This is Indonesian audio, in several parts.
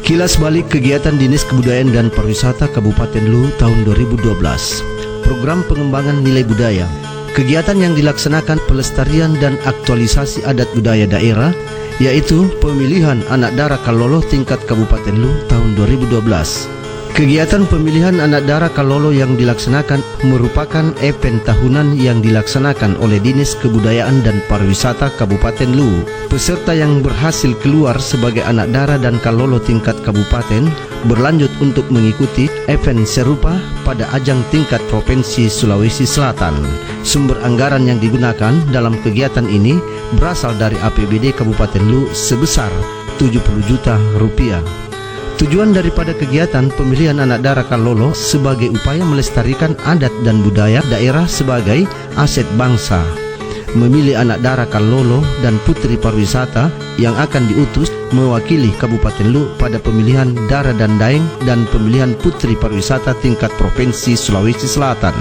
Kilas balik kegiatan Dinas Kebudayaan dan Pariwisata Kabupaten Luwu tahun 2012. Program pengembangan nilai budaya. Kegiatan yang dilaksanakan pelestarian dan aktualisasi adat budaya daerah, yaitu pemilihan anak dara Kalolo tingkat Kabupaten Luwu tahun 2012. Kegiatan pemilihan anak dara Kalolo yang dilaksanakan merupakan event tahunan yang dilaksanakan oleh Dinas Kebudayaan dan Pariwisata Kabupaten Luwu. Peserta yang berhasil keluar sebagai anak dara dan Kalolo tingkat kabupaten berlanjut untuk mengikuti event serupa pada ajang tingkat Provinsi Sulawesi Selatan. Sumber anggaran yang digunakan dalam kegiatan ini berasal dari APBD Kabupaten Luwu sebesar 70 juta rupiah. Tujuan daripada kegiatan pemilihan anak dara Kalolo sebagai upaya melestarikan adat dan budaya daerah sebagai aset bangsa. Memilih anak dara Kalolo dan putri pariwisata yang akan diutus mewakili Kabupaten Luwu pada pemilihan dara dan daeng dan pemilihan putri pariwisata tingkat Provinsi Sulawesi Selatan.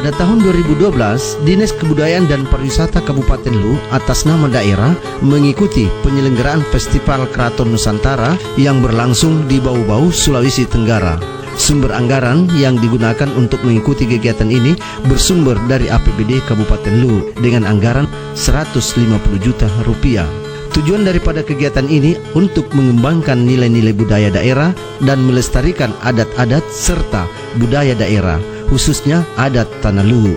Pada tahun 2012, Dinas Kebudayaan dan Pariwisata Kabupaten Luwu atas nama daerah mengikuti penyelenggaraan Festival Keraton Nusantara yang berlangsung di Bau-Bau, Sulawesi Tenggara. Sumber anggaran yang digunakan untuk mengikuti kegiatan ini bersumber dari APBD Kabupaten Luwu dengan anggaran 150 juta rupiah. Tujuan daripada kegiatan ini untuk mengembangkan nilai-nilai budaya daerah dan melestarikan adat-adat serta budaya daerah, khususnya adat Tanah Luwu.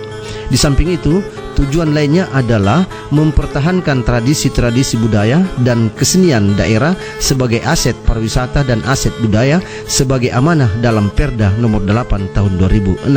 Di samping itu, tujuan lainnya adalah mempertahankan tradisi-tradisi budaya dan kesenian daerah sebagai aset pariwisata dan aset budaya sebagai amanah dalam Perda nomor 8 tahun 2006.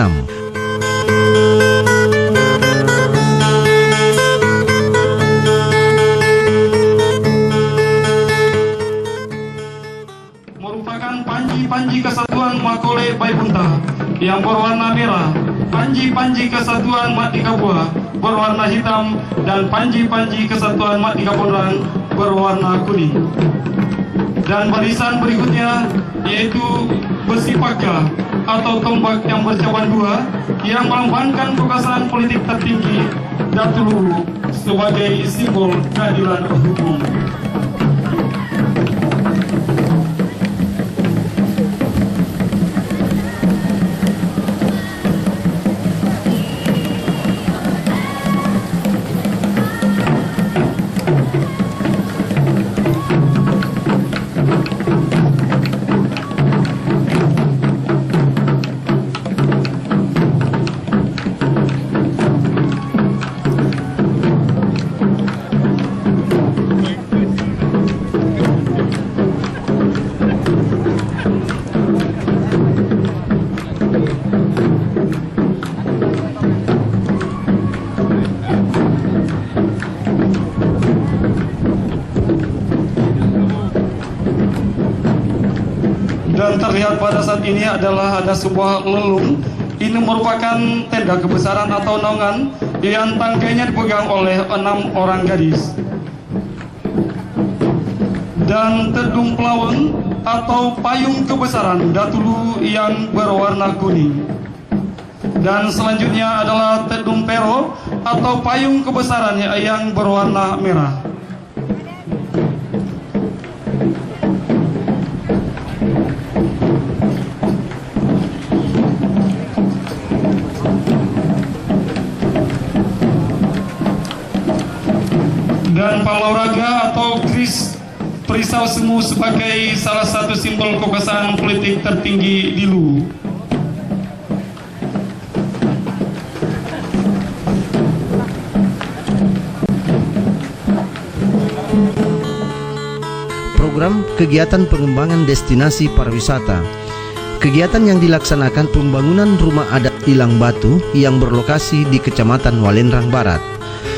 Panji Kesatuan Makole Baibunta yang berwarna merah, Panji Kesatuan Matika Buah berwarna hitam, dan Panji Kesatuan Matika Pondrang berwarna kuning. Dan barisan berikutnya yaitu besi paga atau tombak yang bercabang dua yang melambangkan kekuasaan politik tertinggi Datu Luwu sebagai simbol keadilan hukum. Dan terlihat pada saat ini adalah ada sebuah lelung. Ini merupakan tenda kebesaran atau naungan yang tangkainya dipegang oleh 6 orang gadis. Dan tedung pelawon atau payung kebesaran Datu Luwu yang berwarna kuning. Dan selanjutnya adalah tedung pero atau payung kebesaran yang berwarna merah. Dan palauraga atau kris perisau semu sebagai salah satu simbol kekuasaan politik tertinggi di Luwu. Program kegiatan pengembangan destinasi pariwisata. Kegiatan yang dilaksanakan pembangunan rumah adat Ilang Batu yang berlokasi di Kecamatan Walendrang Barat.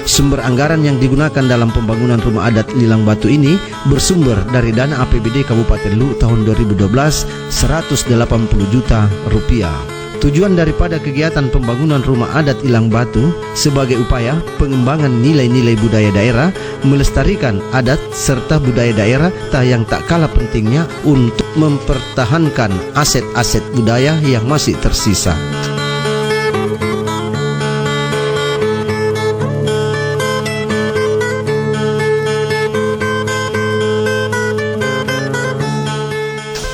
Sumber anggaran yang digunakan dalam pembangunan rumah adat Lilang Batu ini bersumber dari dana APBD Kabupaten Lu tahun 2012 180 juta rupiah. Tujuan daripada kegiatan pembangunan rumah adat Ilang Batu sebagai upaya pengembangan nilai-nilai budaya daerah, melestarikan adat serta budaya daerah yang tak kalah pentingnya untuk mempertahankan aset-aset budaya yang masih tersisa.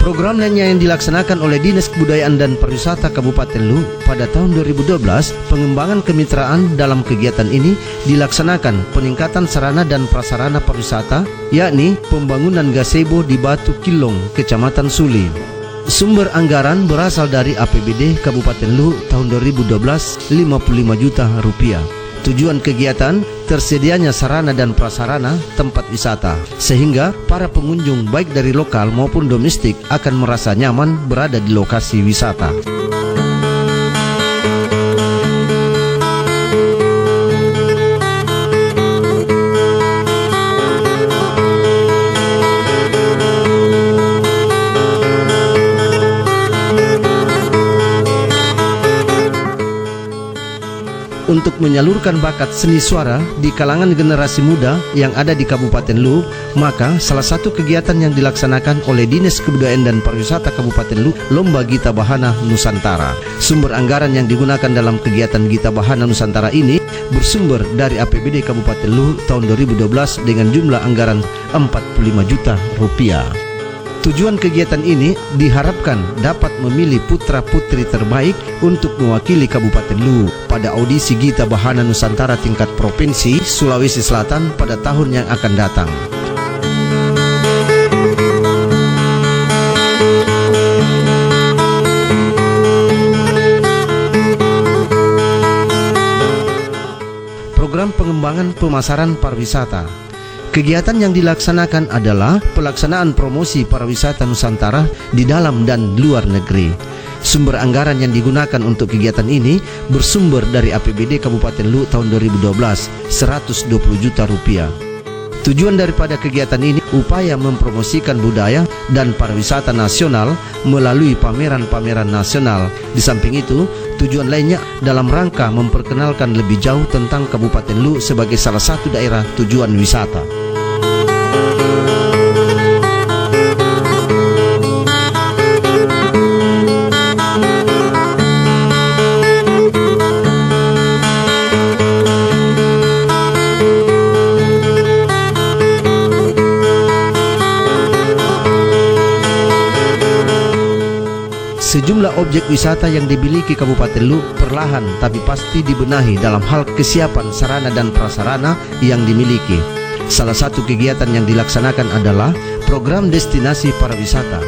Program lainnya yang dilaksanakan oleh Dinas Kebudayaan dan Pariwisata Kabupaten Lu pada tahun 2012, pengembangan kemitraan dalam kegiatan ini dilaksanakan peningkatan sarana dan prasarana pariwisata, yakni pembangunan gazebo di Batu Kilong, Kecamatan Suli. Sumber anggaran berasal dari APBD Kabupaten Lu tahun 2012 55 juta rupiah. Tujuan kegiatan tersedianya sarana dan prasarana tempat wisata sehingga para pengunjung baik dari lokal maupun domestik akan merasa nyaman berada di lokasi wisata. Untuk menyalurkan bakat seni suara di kalangan generasi muda yang ada di Kabupaten Lu, maka salah satu kegiatan yang dilaksanakan oleh Dinas Kebudayaan dan Pariwisata Kabupaten Lu, Lomba Gita Bahana Nusantara. Sumber anggaran yang digunakan dalam kegiatan Gita Bahana Nusantara ini bersumber dari APBD Kabupaten Lu tahun 2012 dengan jumlah anggaran 45 juta rupiah. Tujuan kegiatan ini diharapkan dapat memilih putra-putri terbaik untuk mewakili Kabupaten Lu pada audisi Gita Bahana Nusantara tingkat Provinsi Sulawesi Selatan pada tahun yang akan datang. Program pengembangan pemasaran pariwisata. Kegiatan yang dilaksanakan adalah pelaksanaan promosi pariwisata Nusantara di dalam dan luar negeri. Sumber anggaran yang digunakan untuk kegiatan ini bersumber dari APBD Kabupaten Lu tahun 2012 120 juta rupiah. Tujuan daripada kegiatan ini upaya mempromosikan budaya dan pariwisata nasional melalui pameran-pameran nasional. Di samping itu, tujuan lainnya dalam rangka memperkenalkan lebih jauh tentang Kabupaten Lu sebagai salah satu daerah tujuan wisata. Sejumlah objek wisata yang dimiliki Kabupaten Lu perlahan tapi pasti dibenahi dalam hal kesiapan sarana dan prasarana yang dimiliki. Salah satu kegiatan yang dilaksanakan adalah program destinasi pariwisata.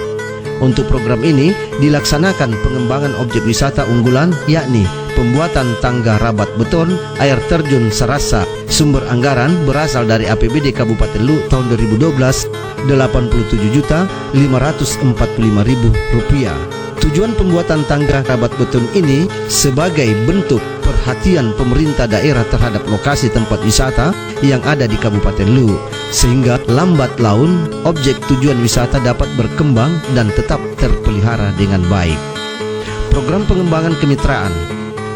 Untuk program ini dilaksanakan pengembangan objek wisata unggulan, yakni pembuatan tangga rabat beton, air terjun Sarasa. Sumber anggaran berasal dari APBD Kabupaten Lu tahun 2012 87.545.000 rupiah. Tujuan pembuatan tangga rabat beton ini sebagai bentuk perhatian pemerintah daerah terhadap lokasi tempat wisata yang ada di Kabupaten Lu, sehingga lambat laun objek tujuan wisata dapat berkembang dan tetap terpelihara dengan baik. Program pengembangan kemitraan.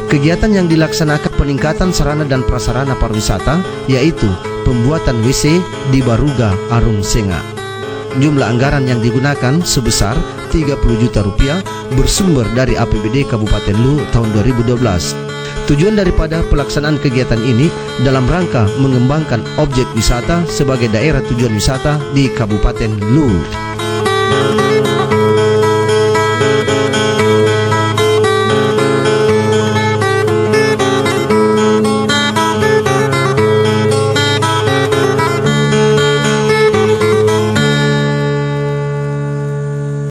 Kegiatan yang dilaksanakan peningkatan sarana dan prasarana pariwisata, yaitu pembuatan WC di Baruga Arung Senga. Jumlah anggaran yang digunakan sebesar 30 juta rupiah bersumber dari APBD Kabupaten Lu tahun 2012. Tujuan daripada pelaksanaan kegiatan ini dalam rangka mengembangkan objek wisata sebagai daerah tujuan wisata di Kabupaten Lu.